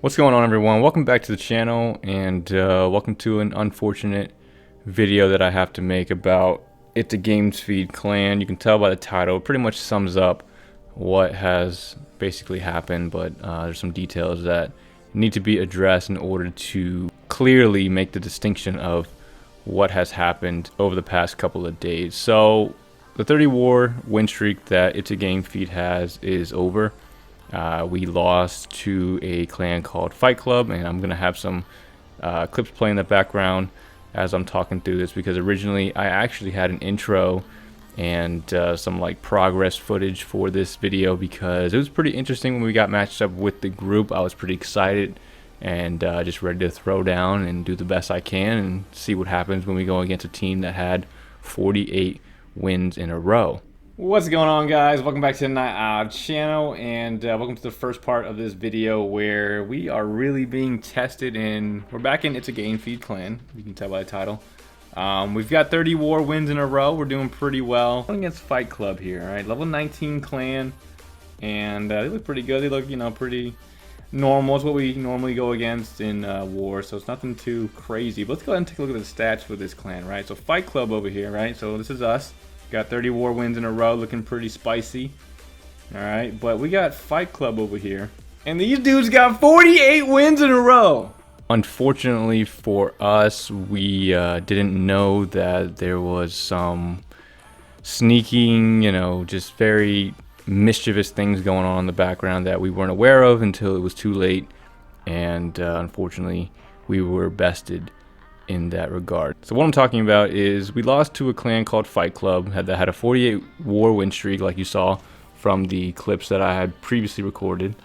What's going on, everyone? Welcome back to the channel, and welcome to an unfortunate video that I have to make about It's a Games Feed clan. You can tell by the title, it pretty much sums up what has basically happened, but there's some details that need to be addressed in order to clearly make the distinction of what has happened over the past couple of days. So the 30 war win streak that It's a Game Feed has is over. We lost to a clan called Fight Club, and I'm gonna have some clips play in the background as I'm talking through this, because originally I actually had an intro and some like progress footage for this video, because it was pretty interesting when we got matched up with the group. I was pretty excited and just ready to throw down and do the best I can and see what happens when we go against a team that had 48 wins in a row. What's going on, guys? Welcome back to the Night Owl channel, and welcome to the first part of this video where we are really being tested in. We're back in It's a Game Feed clan, you can tell by the title. We've got 30 war wins in a row. We're doing pretty well. Going against Fight Club here, right? Level 19 clan, and they look pretty good. They look, you know, pretty normal. It's what we normally go against in war, so it's nothing too crazy. But let's go ahead and take a look at the stats for this clan, right? So Fight Club over here, right? So this is us. Got 30 war wins in a row, looking pretty spicy. Alright, but we got Fight Club over here, and these dudes got 48 wins in a row! Unfortunately for us, we didn't know that there was some sneaking, you know, just very mischievous things going on in the background that we weren't aware of until it was too late, and unfortunately we were bested in that regard. So what I'm talking about is we lost to a clan called Fight Club that had a 48 war win streak, like you saw from the clips that I had previously recorded,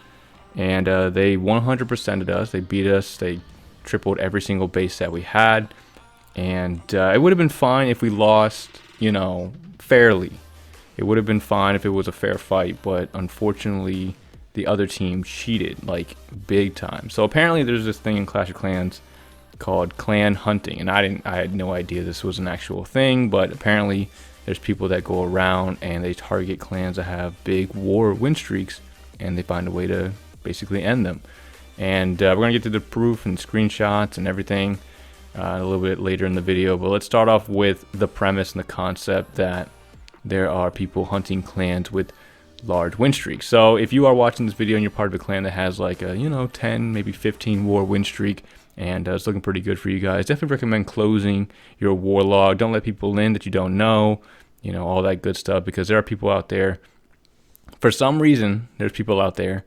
and they 100%ed us. They beat us. They tripled every single base that we had, and it would have been fine if we lost, you know, fairly. It would have been fine if it was a fair fight, but unfortunately the other team cheated like big time. So apparently there's this thing in Clash of Clans called clan hunting, and I had no idea this was an actual thing, but apparently there's people that go around and they target clans that have big war win streaks, and they find a way to basically end them. And we're gonna get to the proof and screenshots and everything a little bit later in the video, but let's start off with the premise and the concept that there are people hunting clans with large win streaks. So if you are watching this video and you're part of a clan that has like a, you know, 10 maybe 15 war win streak, and it's looking pretty good for you guys, definitely recommend closing your war log. Don't let people in that you don't know, you know, all that good stuff, because there are people out there, for some reason there's people out there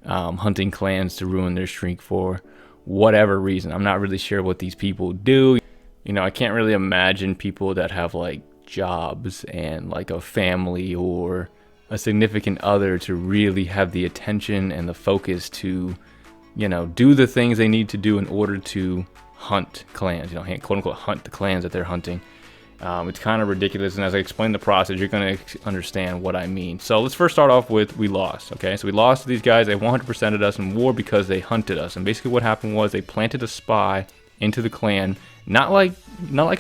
hunting clans to ruin their streak for whatever reason. I'm not really sure what these people do. You know, I can't really imagine people that have like jobs and like a family or a significant other to really have the attention and the focus to, you know, do the things they need to do in order to hunt clans, you know, quote unquote hunt the clans that they're hunting. It's kind of ridiculous, and as I explain the process, you're going to understand what I mean. So let's first start off with we lost, okay? So we lost to these guys. They 100%ed us in war because they hunted us, and basically what happened was they planted a spy into the clan, not like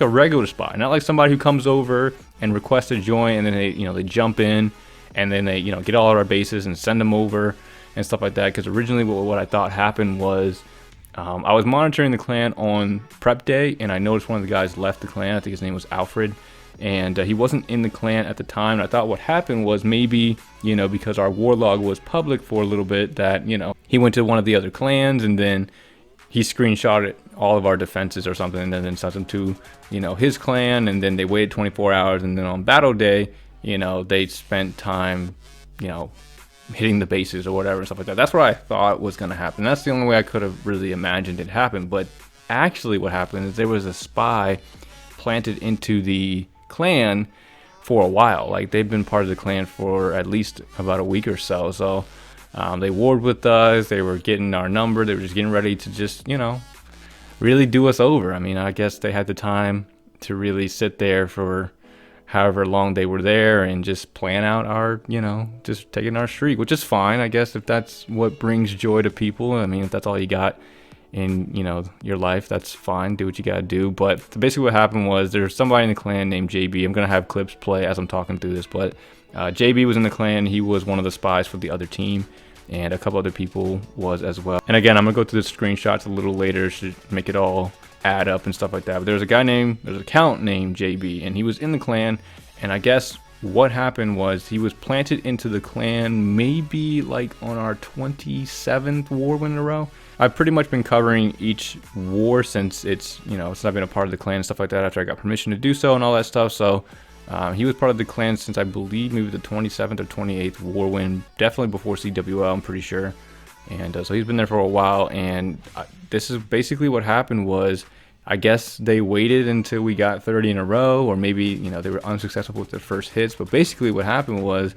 a regular spy, not like somebody who comes over and requests to join, and then they, you know, they jump in, and then they, you know, get all of our bases and send them over and stuff like that. Because originally what I thought happened was I was monitoring the clan on prep day, and I noticed one of the guys left the clan. I think his name was Alfred, and he wasn't in the clan at the time. And I thought what happened was maybe, you know, because our war log was public for a little bit, that, you know, he went to one of the other clans and then he screenshotted all of our defenses or something, and then sent them to, you know, his clan, and then they waited 24 hours, and then on battle day, you know, they spent time, you know, hitting the bases or whatever and stuff like that. That's what I thought was going to happen. That's the only way I could have really imagined it happen. But actually what happened is there was a spy planted into the clan for a while. Like, they've been part of the clan for at least about a week or so. So they warred with us. They were getting our number. They were just getting ready to just, you know, really do us over. I mean, I guess they had the time to really sit there for however long they were there and just plan out our, you know, just taking our streak, which is fine, I guess, if that's what brings joy to people. I mean, if that's all you got in, you know, your life, that's fine. Do what you gotta do. But basically what happened was there's somebody in the clan named JB. I'm gonna have clips play as I'm talking through this, but JB was in the clan. He was one of the spies for the other team, and a couple other people was as well. And again, I'm gonna go through the screenshots a little later to make it all add up and stuff like that. But there's an account named JB, and he was in the clan, and I guess what happened was he was planted into the clan maybe like on our 27th war win in a row. I've pretty much been covering each war since it's, since I've been a part of the clan and stuff like that, after I got permission to do so and all that stuff. So he was part of the clan since I believe maybe the 27th or 28th war win, definitely before CWL, I'm pretty sure. And so he's been there for a while, and this is basically what happened was, I guess they waited until we got 30 in a row, or maybe, they were unsuccessful with their first hits. But basically what happened was,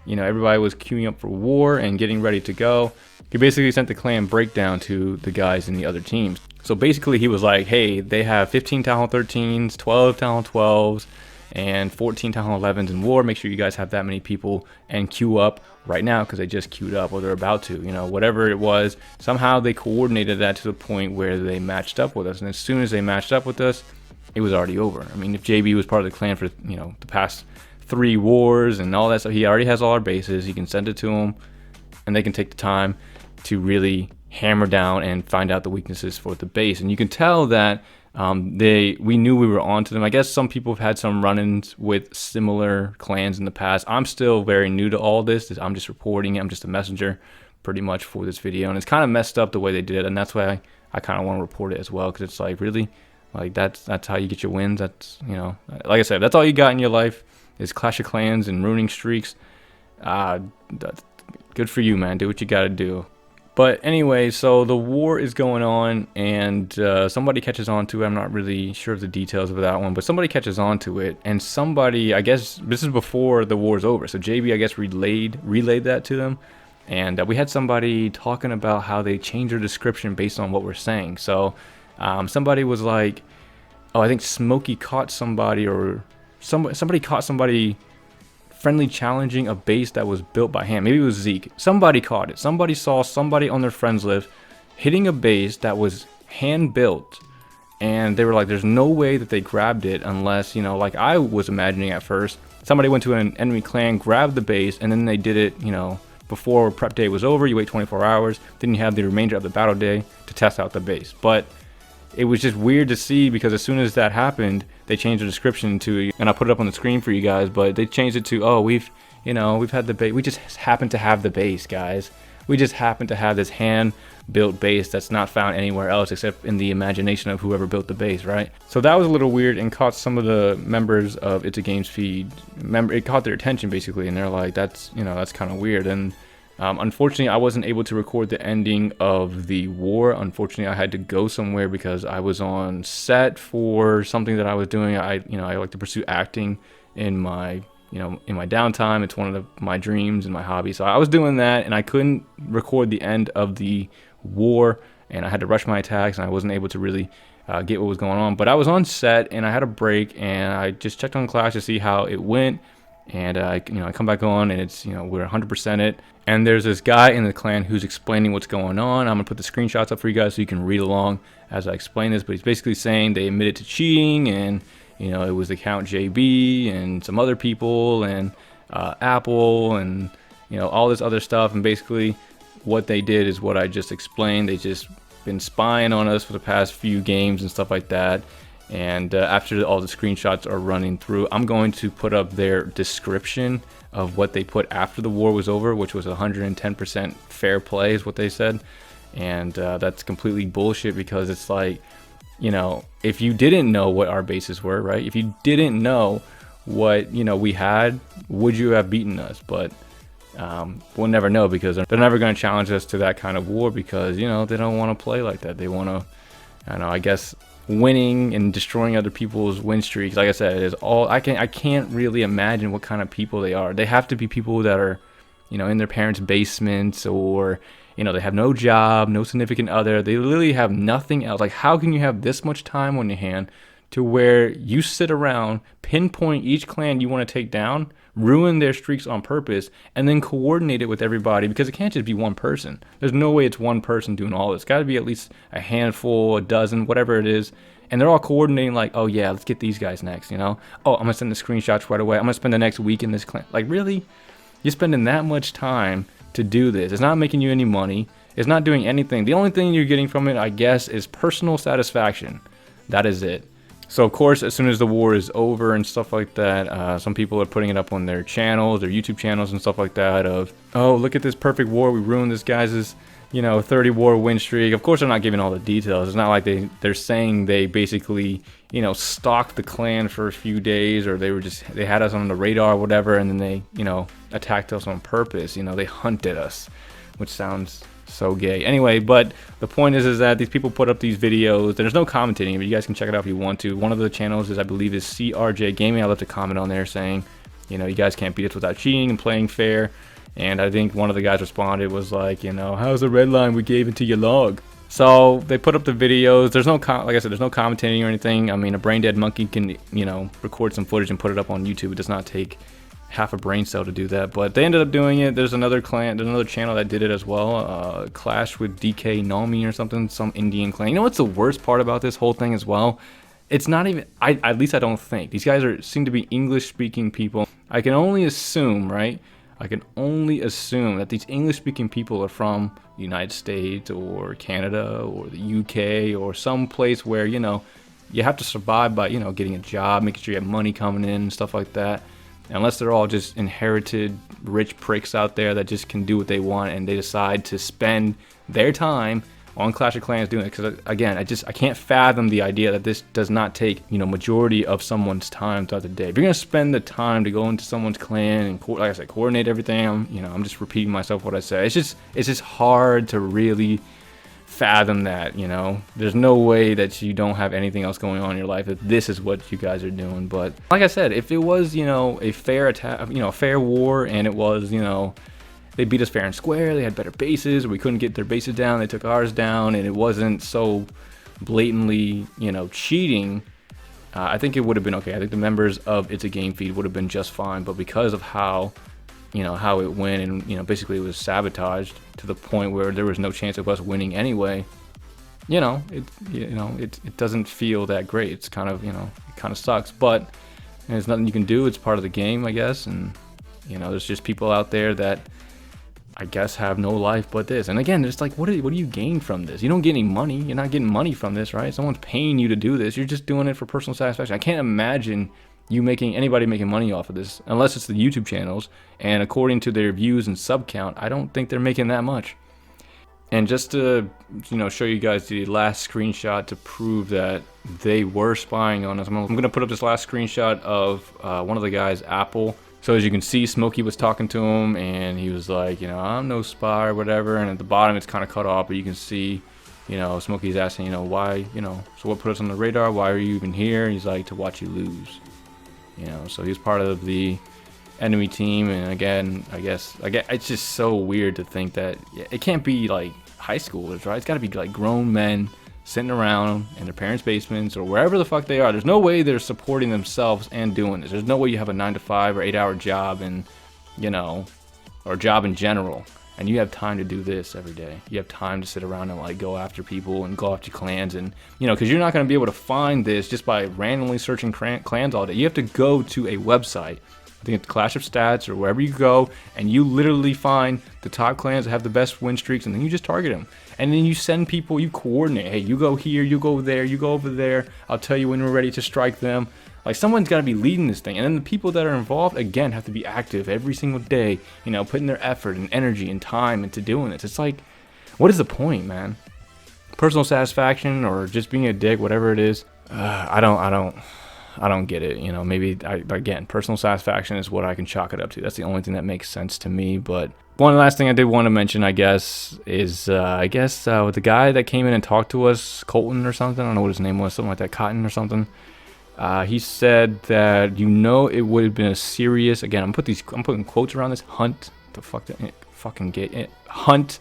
everybody was queuing up for war and getting ready to go. He basically sent the clan breakdown to the guys in the other teams. So basically he was like, hey, they have 15 Town Hall 13s, 12 Town Hall 12s, and 14 Town Hall 11s in war. Make sure you guys have that many people and queue up right now, because they just queued up, or they're about to, whatever it was. Somehow they coordinated that to the point where they matched up with us, and as soon as they matched up with us, it was already over. I mean, if JB was part of the clan for the past 3 wars and all that stuff, he already has all our bases. He can send it to them, and they can take the time to really hammer down and find out the weaknesses for the base. And you can tell that we knew we were on to them. I guess some people have had some run-ins with similar clans in the past. I'm still very new to all this. I'm just reporting it. I'm just a messenger pretty much for this video, and it's kind of messed up the way they did it, and that's why I kind of want to report it as well, because it's like, really, like that's how you get your wins. That's, like I said, that's all you got in your life is Clash of Clans and ruining streaks. That's good for you, man. Do what you got to do. But anyway, so the war is going on, and somebody catches on to it. I'm not really sure of the details of that one, but somebody catches on to it, and somebody, I guess this is before the war's over, so JB, I guess, relayed that to them, and we had somebody talking about how they change their description based on what we're saying. So somebody was like, oh, I think Smokey caught somebody, or somebody caught somebody friendly challenging a base that was built by hand. Maybe it was Zeke. Somebody caught it. Somebody saw somebody on their friends list hitting a base that was hand built, and they were like, there's no way that they grabbed it unless, like I was imagining at first, somebody went to an enemy clan, grabbed the base, and then they did it, before prep day was over. You wait 24 hours, then you have the remainder of the battle day to test out the base. But it was just weird to see, because as soon as that happened, they changed the description to, and I'll put it up on the screen for you guys, but they changed it to, oh, we've had the base. We just happen to have the base, guys. We just happen to have this hand-built base that's not found anywhere else except in the imagination of whoever built the base, right? So that was a little weird, and caught some of the members of It's a Games feed. It caught their attention, basically, and they're like, that's kind of weird. And unfortunately, I wasn't able to record the ending of the war. Unfortunately, I had to go somewhere because I was on set for something that I was doing. I like to pursue acting in my downtime. It's one of my dreams and my hobby. So I was doing that, and I couldn't record the end of the war, and I had to rush my attacks, and I wasn't able to really get what was going on. But I was on set, and I had a break, and I just checked on Clash to see how it went. And I come back on, and it's, we're 100% it. And there's this guy in the clan who's explaining what's going on. I'm gonna put the screenshots up for you guys so you can read along as I explain this. But he's basically saying they admitted to cheating, and it was the account JB and some other people, and Apple, and all this other stuff. And basically what they did is what I just explained. They just been spying on us for the past few games and stuff like that. And after all the screenshots are running through, I'm going to put up their description of what they put after the war was over, which was 110% fair play is what they said. And that's completely bullshit, because it's like, if you didn't know what our bases were, right? If you didn't know what, we had, would you have beaten us? But we'll never know, because they're never going to challenge us to that kind of war, because, they don't want to play like that. They want to, I guess, winning and destroying other people's win streaks. Like I said, it is all I can't really imagine what kind of people they are. They have to be people that are, in their parents' basements, or they have no job, no significant other. They literally have nothing else. Like, how can you have this much time on your hand to where you sit around, pinpoint each clan you want to take down, ruin their streaks on purpose, and then coordinate it with everybody? Because it can't just be one person. There's no way it's one person doing all this. It's got to be at least a handful, a dozen, whatever it is. And they're all coordinating like, oh yeah, let's get these guys next, Oh, I'm going to send the screenshots right away. I'm going to spend the next week in this clan. Like, really? You're spending that much time to do this. It's not making you any money. It's not doing anything. The only thing you're getting from it, I guess, is personal satisfaction. That is it. So of course, as soon as the war is over and stuff like that, some people are putting it up on their channels, their YouTube channels and stuff like that of, oh, look at this perfect war. We ruined this guy's, 30 war win streak. Of course, they're not giving all the details. It's not like they're saying they basically, stalked the clan for a few days, or they had us on the radar or whatever, and then they, attacked us on purpose. They hunted us, which sounds so gay. Anyway, but the point is that these people put up these videos. There's no commentating, but you guys can check it out if you want to. One of the channels is, I believe, is CRJ Gaming. I left a comment on there saying, you guys can't beat us without cheating and playing fair. And I think one of the guys responded was like, how's the red line we gave into your log? So they put up the videos. There's no, like I said, there's no commentating or anything. I mean, a brain dead monkey can, record some footage and put it up on YouTube. It does not take half a brain cell to do that, but they ended up doing it. There's another channel that did it as well. Clash with DK Nami or something, some Indian clan. You know what's the worst part about this whole thing as well? It's not even, at least I don't think. These guys seem to be English speaking people. I can only assume, right? I can only assume that these English speaking people are from the United States or Canada or the UK or some place where, you have to survive by, getting a job, making sure you have money coming in and stuff like that. Unless they're all just inherited rich pricks out there that just can do what they want, and they decide to spend their time on Clash of Clans doing it. Because again, I can't fathom the idea that this does not take majority of someone's time throughout the day. If you're gonna spend the time to go into someone's clan and, like I said, coordinate everything, I'm just repeating myself what I say. It's just hard to really fathom that. There's no way that you don't have anything else going on in your life if this is what you guys are doing. But like I said, if it was a fair attack, a fair war, and it was they beat us fair and square, they had better bases, or we couldn't get their bases down, they took ours down, and it wasn't so blatantly cheating, I think it would have been okay. I think the members of It's a Game feed would have been just fine. But because of how how it went, and basically it was sabotaged to the point where there was no chance of us winning anyway, it doesn't feel that great. It's kind of it kind of sucks, but there's nothing you can do. It's part of the game, I guess. And there's just people out there that I guess have no life but this. And again, it's like, what do you gain from this? You don't get any money. You're not getting money from this, right? Someone's paying you to do this. You're just doing it for personal satisfaction. I can't imagine anybody making money off of this, unless it's the YouTube channels, and according to their views and sub count, I don't think they're making that much. And just to show you guys the last screenshot to prove that they were spying on us, I'm gonna put up this last screenshot of one of the guys, Apple. So as you can see, Smokey was talking to him, and he was like, I'm no spy or whatever. And at the bottom, it's kind of cut off, but you can see, Smokey's asking, why, so what put us on the radar? Why are you even here? And he's like, to watch you lose. So he's part of the enemy team. And again, I guess it's just so weird to think that it can't be like high schoolers, right? It's got to be like grown men sitting around in their parents' basements or wherever the fuck they are. There's no way they're supporting themselves and doing this. There's no way you have a 9-to-5 or 8-hour job, and or job in general, and you have time to do this every day. You have time to sit around and like go after people and go after clans, and because you're not going to be able to find this just by randomly searching clans all day. You have to go to a website. I think it's Clash of Stats or wherever you go, and you literally find the top clans that have the best win streaks, and then you just target them. And then you send people, you coordinate. Hey, you go here, you go there, you go over there. I'll tell you when we're ready to strike them. Like, someone's got to be leading this thing. And then the people that are involved, again, have to be active every single day, putting their effort and energy and time into doing this. It's like, what is the point, man? Personal satisfaction or just being a dick, whatever it is. I don't get it. Maybe, again, personal satisfaction is what I can chalk it up to. That's the only thing that makes sense to me. But one last thing I did want to mention, I guess, is with the guy that came in and talked to us, Colton or something. I don't know what his name was, something like that, Cotton or something. He said that it would have been a serious. Again, I'm putting quotes around this hunt. The fuck that fucking get it hunt.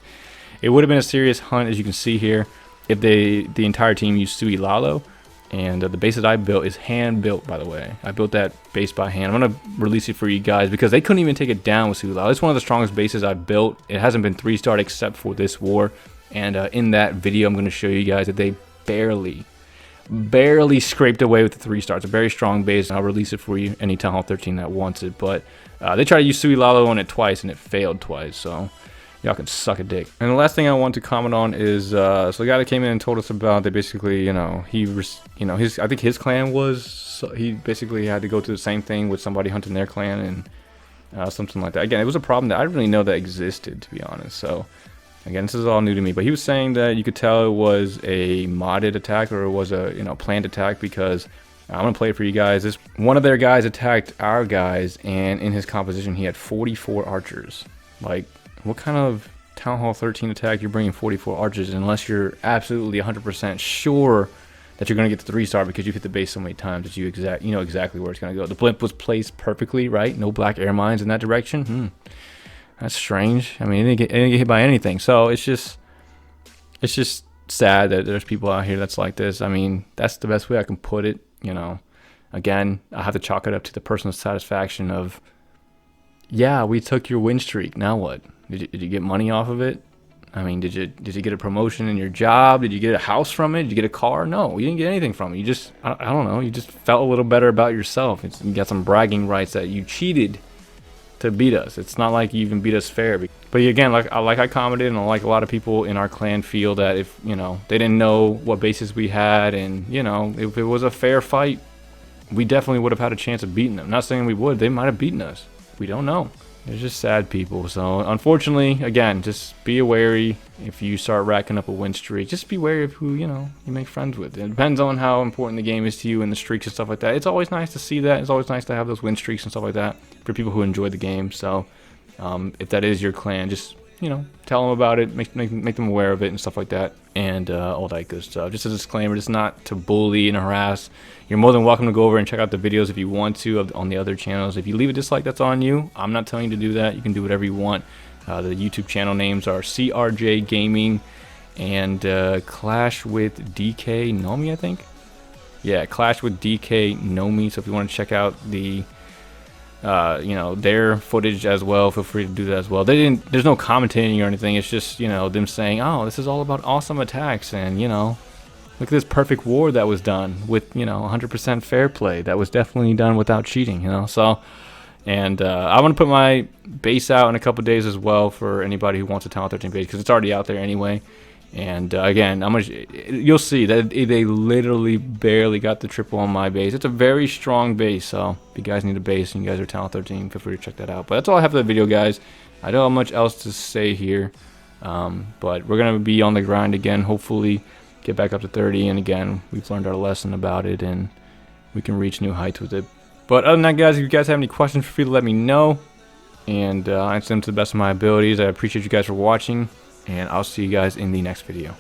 It would have been a serious hunt, as you can see here, if the entire team used Sui Lalo. And the base that I built is hand built, by the way. I built that base by hand. I'm gonna release it for you guys because they couldn't even take it down with Sui Lalo. It's one of the strongest bases I've built. It hasn't been 3-starred except for this war. And in that video, I'm gonna show you guys that they barely scraped away with the 3-star. It's a very strong base, and I'll release it for you any Town Hall 13 that wants it. But they tried to use Sui Lalo on it twice, and it failed twice. So y'all can suck a dick. And the last thing I want to comment on is so the guy that came in and told us about, they basically, you know, I think his clan was, he basically had to go through the same thing with somebody hunting their clan and something like that. Again, it was a problem that I didn't really know that existed, to be honest. So again, this is all new to me, but he was saying that you could tell it was a modded attack or it was a, you know, planned attack, because I'm gonna play it for you guys. This one of their guys attacked our guys, and in his composition he had 44 archers. Like, what kind of Town Hall 13 attack you're bringing 44 archers unless you're absolutely 100% sure that you're gonna get the 3-star because you hit the base so many times that you know exactly where it's gonna go. The blimp was placed perfectly, right? No black air mines in that direction. That's strange. I mean, it didn't get hit by anything. So it's just sad that there's people out here that's like this. I mean, that's the best way I can put it. You know, again, I have to chalk it up to the personal satisfaction of, yeah, we took your win streak. Now what? Did you get money off of it? I mean, did you get a promotion in your job? Did you get a house from it? Did you get a car? No, you didn't get anything from it. You just, I don't know, you just felt a little better about yourself. You got some bragging rights that you cheated to beat us. It's not like you even beat us fair. But again, like I commented, and like a lot of people in our clan feel that if, you know, they didn't know what bases we had, and, you know, if it was a fair fight, we definitely would have had a chance of beating them. Not saying we would. They might have beaten us. We don't know. They're just sad people. So unfortunately, again, just be wary if you start racking up a win streak. Just be wary of who, you know, you make friends with. It depends on how important the game is to you and the streaks and stuff like that. It's always nice to see that. It's always nice to have those win streaks and stuff like that for people who enjoy the game. So if that is your clan, just, you know, tell them about it, make them aware of it and stuff like that, and all that good stuff. Just a disclaimer, just not to bully and harass. You're more than welcome to go over and check out the videos if you want to on the other channels. If you leave a dislike, that's on you. I'm not telling you to do that. You can do whatever you want. The YouTube channel names are CRJ Gaming and Clash with DK Nomi, I think. Yeah, Clash with DK Nomi. So if you want to check out the you know, their footage as well, feel free to do that as well. There's no commentating or anything. It's just, you know, them saying, oh, this is all about awesome attacks, and, you know, look at this perfect war that was done with, you know, 100% fair play. That was definitely done without cheating, you know. So, and I want to put my base out in a couple days as well for anybody who wants a Town Hall 13 base, because it's already out there anyway. And again, you'll see that they literally barely got the triple on my base. It's a very strong base, so if you guys need a base and you guys are Town Hall 13, feel free to check that out. But that's all I have for the video, guys. I don't have much else to say here, but we're going to be on the grind again, hopefully get back up to 30, and again, we've learned our lesson about it, and we can reach new heights with it. But other than that, guys, if you guys have any questions, feel free to let me know, and I answer them to the best of my abilities. I appreciate you guys for watching, and I'll see you guys in the next video.